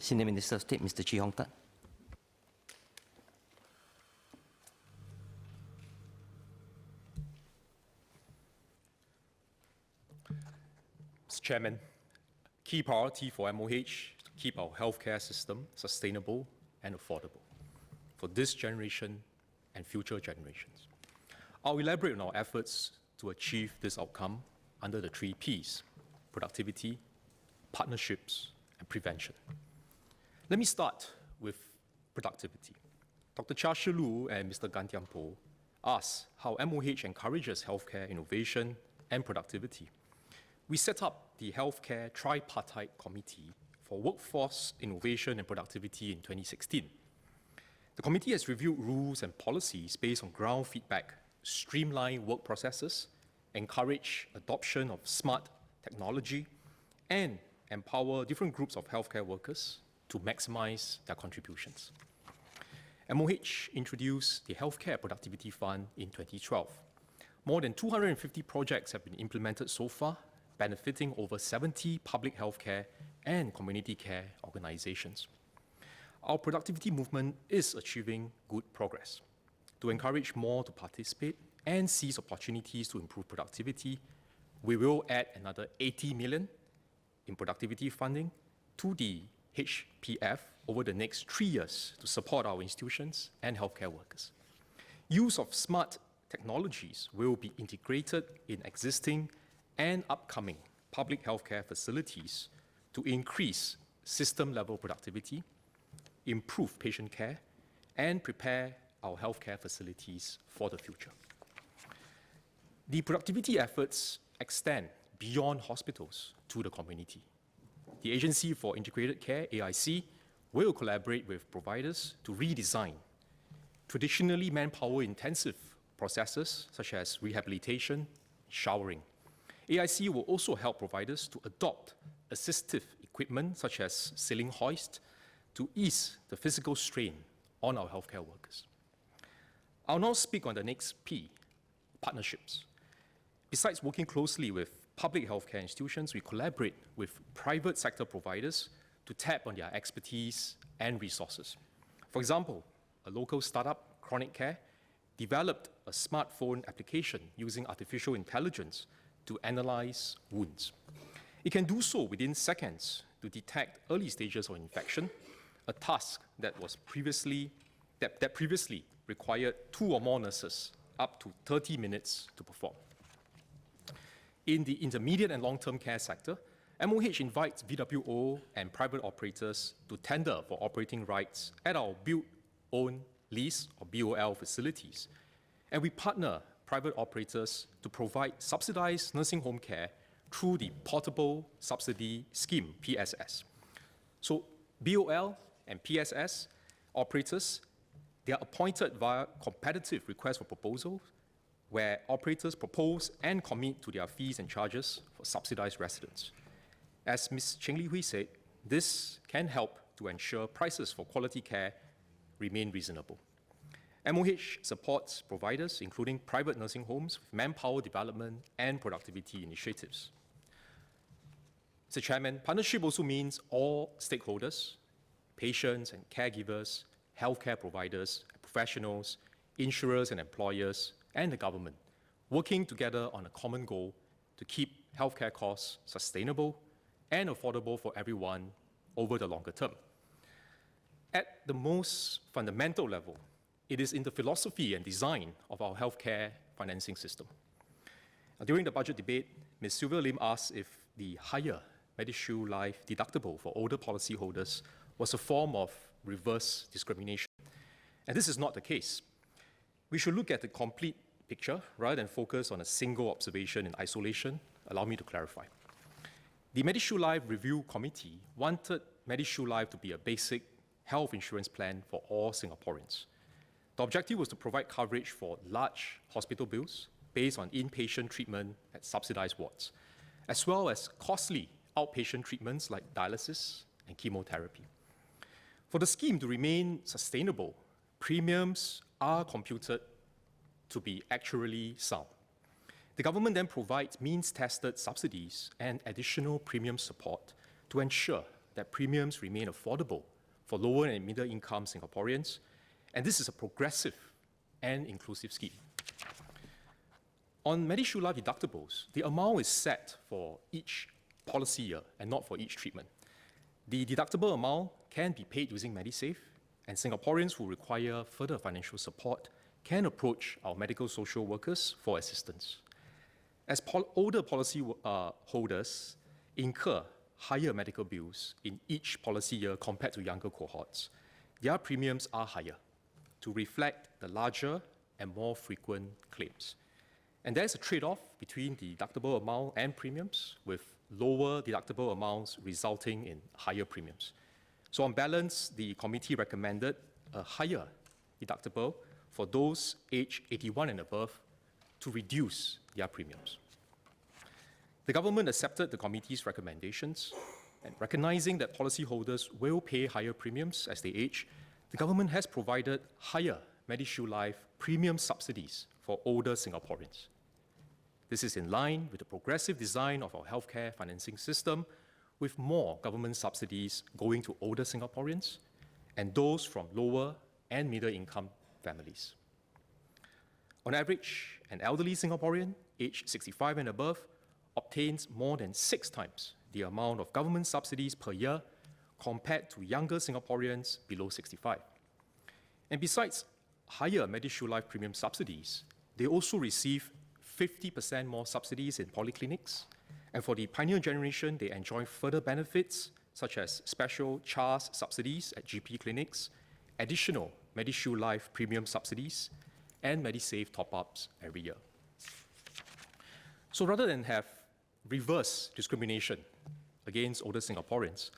Senior Minister of State, Mr. Chee Hong Tat. Mr. Chairman, key priority for MOH to keep our healthcare system sustainable and affordable for this generation and future generations. I'll elaborate on our efforts to achieve this outcome under the 3 Ps: productivity, partnerships, and prevention. Let me start with productivity. Dr. Chia Shi Lu and Mr. Gan Tian Po asked how MOH encourages healthcare innovation and productivity. We set up the Healthcare Tripartite Committee for Workforce Innovation and Productivity in 2016. The committee has reviewed rules and policies based on ground feedback, streamline work processes, encourage adoption of smart technology, and empower different groups of healthcare workers to maximize their contributions. MOH introduced the Healthcare Productivity Fund in 2012. More than 250 projects have been implemented so far, benefiting over 70 public healthcare and community care organizations. Our productivity movement is achieving good progress. To encourage more to participate and seize opportunities to improve productivity, we will add another 80 million in productivity funding to the HPF over the next 3 years to support our institutions and healthcare workers. Use of smart technologies will be integrated in existing and upcoming public healthcare facilities to increase system-level productivity, improve patient care, and prepare our healthcare facilities for the future. The productivity efforts extend beyond hospitals to the community. The Agency for Integrated Care, AIC, will collaborate with providers to redesign traditionally manpower-intensive processes such as rehabilitation, showering. AIC will also help providers to adopt assistive equipment such as ceiling hoist to ease the physical strain on our healthcare workers. I'll now speak on the next P, partnerships. Besides working closely with public healthcare institutions, we collaborate with private sector providers to tap on their expertise and resources. For example, a local startup, Chronic Care, developed a smartphone application using artificial intelligence to analyze wounds. It can do so within seconds to detect early stages of infection, a task that previously required 2 or more nurses up to 30 minutes to perform. In the intermediate and long-term care sector, MOH invites VWO and private operators to tender for operating rights at our build, own, lease or BOL facilities. And we partner private operators to provide subsidized nursing home care through the Portable Subsidy Scheme, PSS. So BOL and PSS operators, they are appointed via competitive request for proposal, where operators propose and commit to their fees and charges for subsidized residents. As Ms. Cheng Li Hui said, this can help to ensure prices for quality care remain reasonable. MOH supports providers, including private nursing homes, with manpower development and productivity initiatives. Mr. Chairman, partnership also means all stakeholders, patients and caregivers, healthcare providers, professionals, insurers and employers, and the government, working together on a common goal to keep healthcare costs sustainable and affordable for everyone over the longer term. At the most fundamental level, it is in the philosophy and design of our healthcare financing system. During the budget debate, Ms. Sylvia Lim asked if the higher MediShield Life deductible for older policyholders was a form of reverse discrimination. And this is not the case. We should look at the complete picture rather than focus on a single observation in isolation. Allow me to clarify. The MediShield Life Review Committee wanted MediShield Life to be a basic health insurance plan for all Singaporeans. The objective was to provide coverage for large hospital bills based on inpatient treatment at subsidized wards, as well as costly outpatient treatments like dialysis and chemotherapy. For the scheme to remain sustainable, premiums are computed to be actuarially sound. The government then provides means-tested subsidies and additional premium support to ensure that premiums remain affordable for lower and middle income Singaporeans, and this is a progressive and inclusive scheme. On MediShield Life deductibles, the amount is set for each policy year and not for each treatment. The deductible amount can be paid using MediSave, and Singaporeans who require further financial support can approach our medical social workers for assistance. As older policy holders incur higher medical bills in each policy year compared to younger cohorts, their premiums are higher to reflect the larger and more frequent claims. And there's a trade-off between the deductible amount and premiums, with lower deductible amounts resulting in higher premiums. So on balance, the committee recommended a higher deductible for those aged 81 and above to reduce their premiums. The government accepted the committee's recommendations, and recognizing that policyholders will pay higher premiums as they age, the government has provided higher MediShield Life premium subsidies for older Singaporeans. This is in line with the progressive design of our healthcare financing system, with more government subsidies going to older Singaporeans and those from lower and middle income families. On average, an elderly Singaporean aged 65 and above obtains more than 6 times the amount of government subsidies per year compared to younger Singaporeans below 65. And besides higher MediShield Life premium subsidies, they also receive 50% more subsidies in polyclinics, and for the pioneer generation, they enjoy further benefits such as special CHARS subsidies at GP clinics, additional MediShield Life premium subsidies, and MediSave top-ups every year. So rather than have reverse discrimination against older Singaporeans,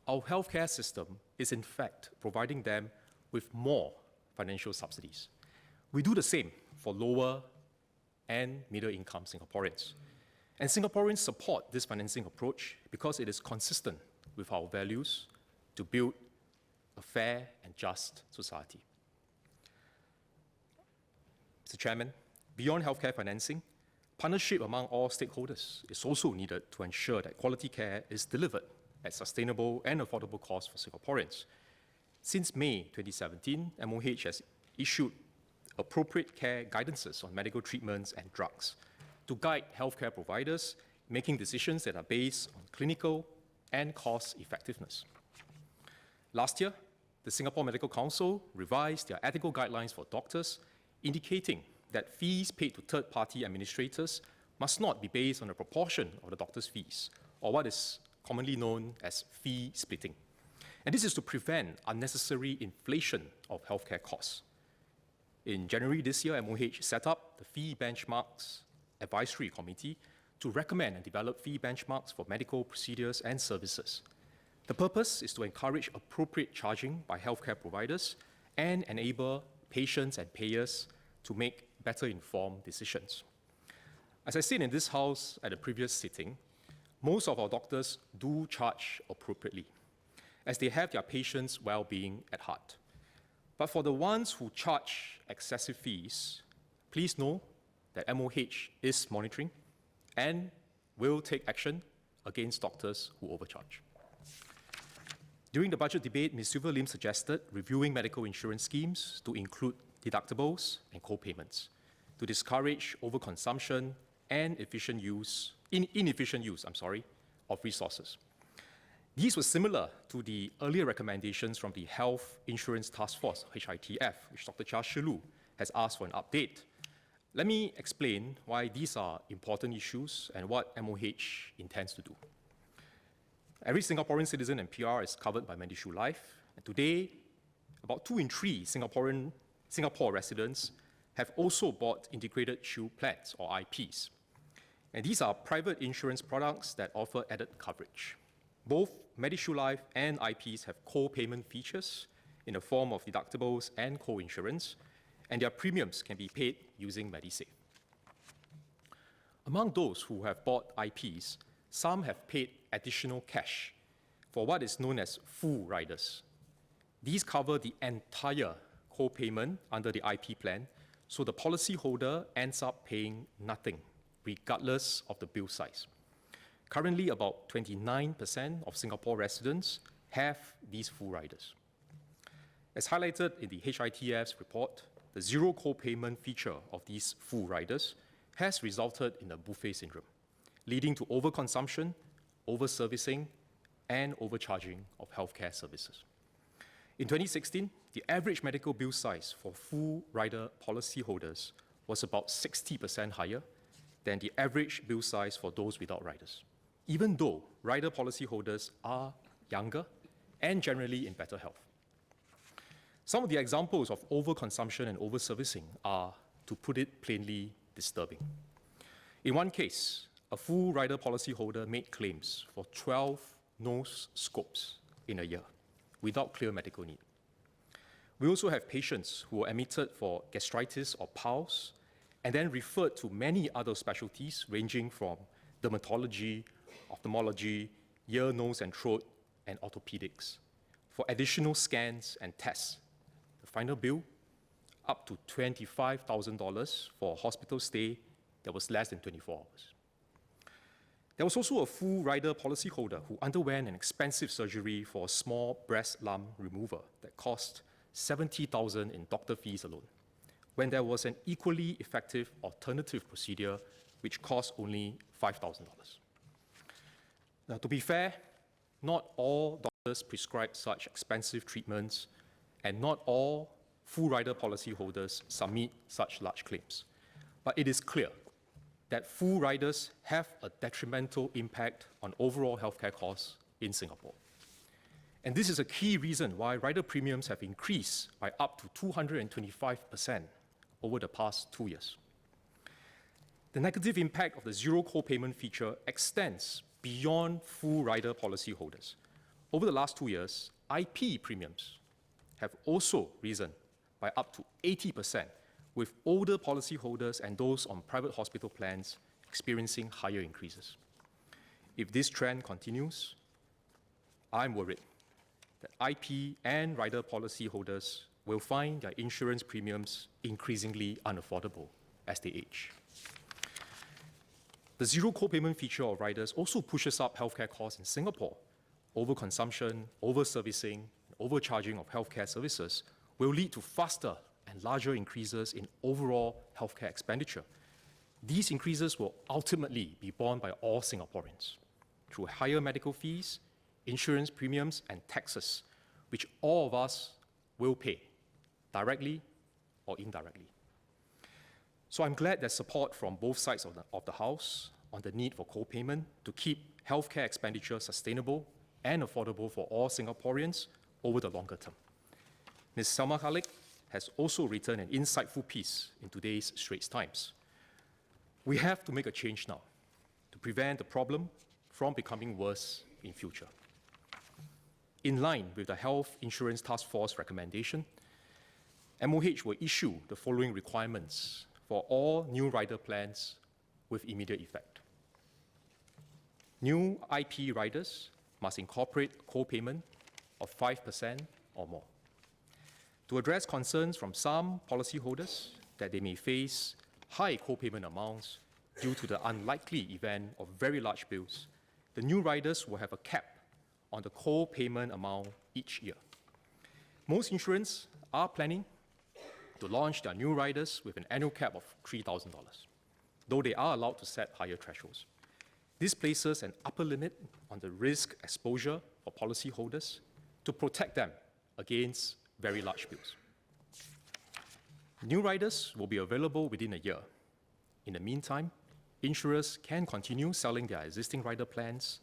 our healthcare system is in fact providing them with more financial subsidies. We do the same for lower and middle-income Singaporeans. And Singaporeans support this financing approach because it is consistent with our values to build a fair and just society. Mr. Chairman, beyond healthcare financing, partnership among all stakeholders is also needed to ensure that quality care is delivered at sustainable and affordable cost for Singaporeans. Since May 2017, MOH has issued appropriate care guidances on medical treatments and drugs to guide healthcare providers making decisions that are based on clinical and cost effectiveness. Last year, the Singapore Medical Council revised their ethical guidelines for doctors, indicating that fees paid to third-party administrators must not be based on a proportion of the doctor's fees, or what is commonly known as fee splitting. And this is to prevent unnecessary inflation of healthcare costs. In January this year, MOH set up the Fee Benchmarks Advisory Committee to recommend and develop fee benchmarks for medical procedures and services. The purpose is to encourage appropriate charging by healthcare providers and enable patients and payers to make better informed decisions. As I said in this House at a previous sitting, most of our doctors do charge appropriately, as they have their patients' well-being at heart. But for the ones who charge excessive fees, please know that MOH is monitoring and will take action against doctors who overcharge. During the budget debate, Ms. Silva Lim suggested reviewing medical insurance schemes to include deductibles and co-payments to discourage overconsumption and inefficient use of resources. These were similar to the earlier recommendations from the Health Insurance Task Force, HITF, which Dr. Chia Shi Lu has asked for an update. Let me explain why these are important issues and what MOH intends to do. Every Singaporean citizen and PR is covered by MediShield Life, and today, about 2 in 3 Singapore residents have also bought integrated shield plans, or IPs. And these are private insurance products that offer added coverage. Both MediShield Life and IPs have co-payment features in the form of deductibles and co-insurance, and their premiums can be paid using MediSave. Among those who have bought IPs, some have paid additional cash for what is known as full riders. These cover the entire co-payment under the IP plan, so the policyholder ends up paying nothing, regardless of the bill size. Currently, about 29% of Singapore residents have these full riders. As highlighted in the HITF's report, the zero co-payment feature of these full riders has resulted in a buffet syndrome, leading to overconsumption, overservicing, and overcharging of healthcare services. In 2016, the average medical bill size for full rider policyholders was about 60% higher than the average bill size for those without riders, even though rider policyholders are younger and generally in better health. Some of the examples of overconsumption and overservicing are, to put it plainly, disturbing. In one case, a full rider policyholder made claims for 12 nose scopes in a year without clear medical need. We also have patients who were admitted for gastritis or POWS and then referred to many other specialties ranging from dermatology, ophthalmology, ear, nose, and throat, and orthopedics for additional scans and tests. The final bill, up to $25,000 for a hospital stay that was less than 24 hours. There was also a full rider policyholder who underwent an expensive surgery for a small breast lump removal that cost $70,000 in doctor fees alone, when there was an equally effective alternative procedure which cost only $5,000. Now, to be fair, not all doctors prescribe such expensive treatments, and not all full rider policyholders submit such large claims. But it is clear that full riders have a detrimental impact on overall healthcare costs in Singapore. And this is a key reason why rider premiums have increased by up to 225% over the past 2 years. The negative impact of the zero co-payment feature extends beyond full rider policyholders. Over the last 2 years, IP premiums have also risen by up to 80%, with older policyholders and those on private hospital plans experiencing higher increases. If this trend continues, I'm worried that IP and rider policyholders will find their insurance premiums increasingly unaffordable as they age. The zero co-payment feature of riders also pushes up healthcare costs in Singapore. Overconsumption, overservicing, overcharging of healthcare services will lead to faster and larger increases in overall healthcare expenditure. These increases will ultimately be borne by all Singaporeans through higher medical fees, insurance premiums, and taxes, which all of us will pay, directly or indirectly. So I'm glad there's support from both sides of the House on the need for co-payment to keep healthcare expenditure sustainable and affordable for all Singaporeans over the longer term. Ms. Salma Khalid has also written an insightful piece in today's Straits Times. We have to make a change now to prevent the problem from becoming worse in future. In line with the Health Insurance Task Force recommendation, MOH will issue the following requirements for all new rider plans with immediate effect. New IP riders must incorporate co-payment of 5% or more. To address concerns from some policyholders that they may face high co-payment amounts due to the unlikely event of very large bills, the new riders will have a cap on the co-payment amount each year. Most insurers are planning to launch their new riders with an annual cap of $3,000, though they are allowed to set higher thresholds. This places an upper limit on the risk exposure for policyholders to protect them against very large bills. New riders will be available within a year. In the meantime, insurers can continue selling their existing rider plans,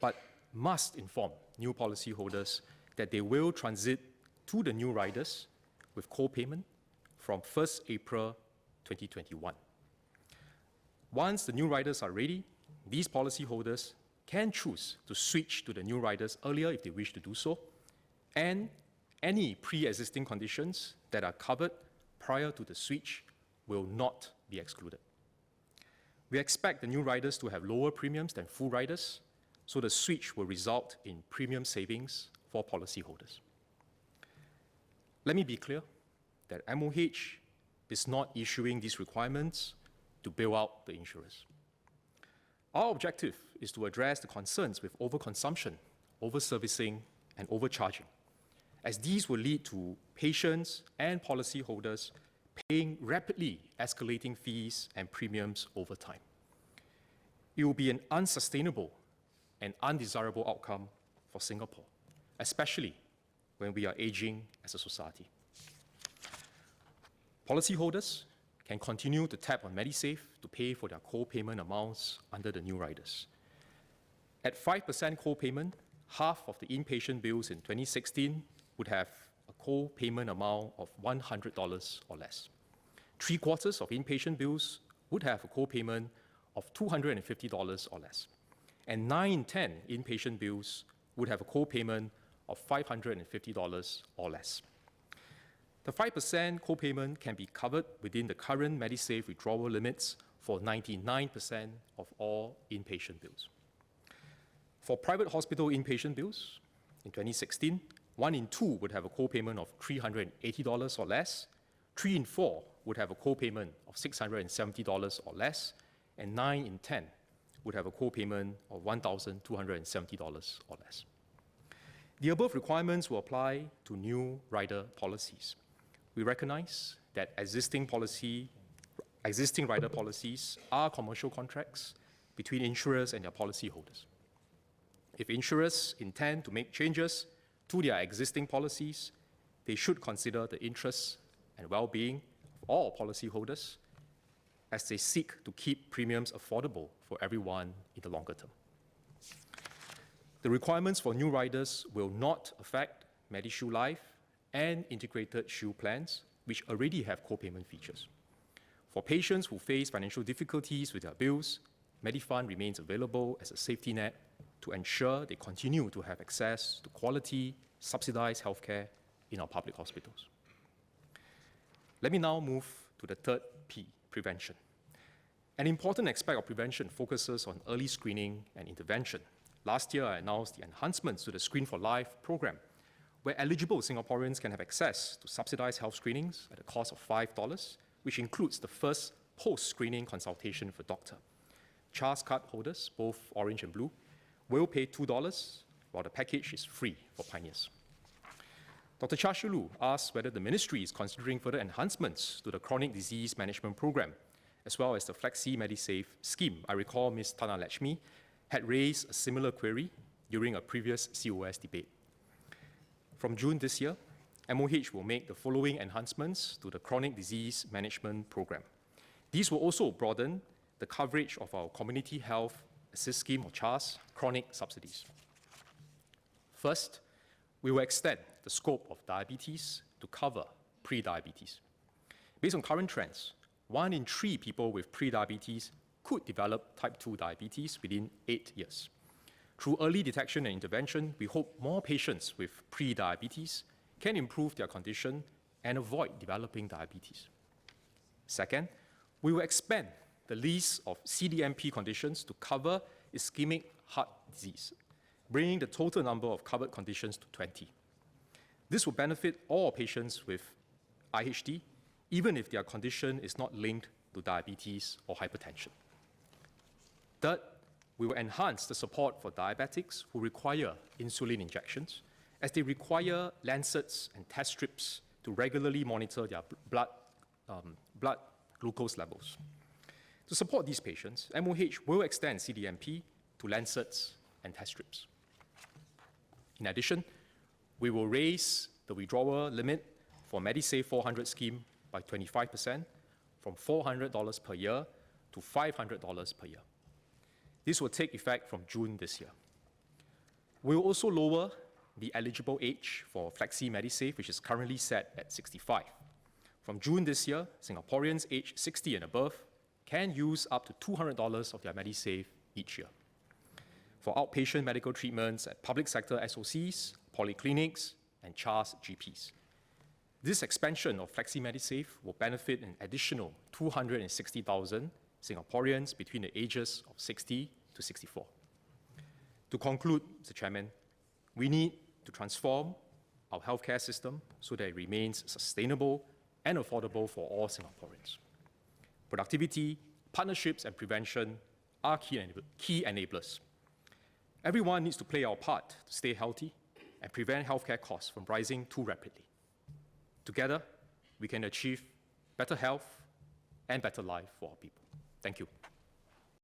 but must inform new policyholders that they will transit to the new riders with co-payment from 1st April 2021. Once the new riders are ready, these policyholders can choose to switch to the new riders earlier if they wish to do so, and any pre-existing conditions that are covered prior to the switch will not be excluded. We expect the new riders to have lower premiums than full riders, so the switch will result in premium savings for policyholders. Let me be clear that MOH is not issuing these requirements to bail out the insurers. Our objective is to address the concerns with overconsumption, overservicing, and overcharging, as these will lead to patients and policyholders paying rapidly escalating fees and premiums over time. It will be an unsustainable and undesirable outcome for Singapore, especially when we are aging as a society. Policyholders can continue to tap on MediSave to pay for their co-payment amounts under the new riders. At 5% co-payment, half of the inpatient bills in 2016 would have a co-payment amount of $100 or less. 3/4 of inpatient bills would have a co-payment of $250 or less. And 9 in 10 inpatient bills would have a co-payment of $550 or less. The 5% co-payment can be covered within the current MediSave withdrawal limits for 99% of all inpatient bills. For private hospital inpatient bills, in 2016, 1 in 2 would have a co-payment of $380 or less, 3 in 4 would have a co-payment of $670 or less, and 9 in 10 would have a co-payment of $1,270 or less. The above requirements will apply to new rider policies. We recognize that existing rider policies are commercial contracts between insurers and their policyholders. If insurers intend to make changes to their existing policies, they should consider the interests and well-being of all policyholders as they seek to keep premiums affordable for everyone in the longer term. The requirements for new riders will not affect MediShield Life and integrated Shield plans, which already have co-payment features. For patients who face financial difficulties with their bills, MediFund remains available as a safety net to ensure they continue to have access to quality, subsidized healthcare in our public hospitals. Let me now move to the third P, prevention. An important aspect of prevention focuses on early screening and intervention. Last year, I announced the enhancements to the Screen for Life program, where eligible Singaporeans can have access to subsidized health screenings at a cost of $5, which includes the first post-screening consultation with a doctor. CHAS card holders, both orange and blue, will pay $2, while the package is free for pioneers. Dr. Chia Shi Lu asked whether the ministry is considering further enhancements to the chronic disease management program, as well as the Flexi MediSave scheme. I recall Ms. Tana Lachmi had raised a similar query during a previous COS debate. From June this year, MOH will make the following enhancements to the chronic disease management program. These will also broaden the coverage of our Community Health Assist Scheme, or CHAS, chronic subsidies. First, we will extend the scope of diabetes to cover pre-diabetes. Based on current trends, 1 in 3 people with pre-diabetes could develop type 2 diabetes within 8 years. Through early detection and intervention, we hope more patients with pre-diabetes can improve their condition and avoid developing diabetes. Second, we will expand the list of CDMP conditions to cover ischemic heart disease, bringing the total number of covered conditions to 20. This will benefit all patients with IHD, even if their condition is not linked to diabetes or hypertension. Third, we will enhance the support for diabetics who require insulin injections, as they require lancets and test strips to regularly monitor their blood glucose levels. To support these patients, MOH will extend CDMP to lancets and test strips. In addition, we will raise the withdrawal limit for MediSave 400 scheme by 25%, from $400 per year to $500 per year. This will take effect from June this year. We will also lower the eligible age for Flexi MediSave, which is currently set at 65. From June this year, Singaporeans aged 60 and above can use up to $200 of their MediSave each year for outpatient medical treatments at public sector SOCs, polyclinics, and CHAS GPs. This expansion of Flexi MediSave will benefit an additional 260,000 Singaporeans between the ages of 60 to 64. To conclude, Mr. Chairman, we need to transform our healthcare system so that it remains sustainable and affordable for all Singaporeans. Productivity, partnerships, and prevention are key enablers. Everyone needs to play our part to stay healthy and prevent healthcare costs from rising too rapidly. Together, we can achieve better health and better life for our people. Thank you.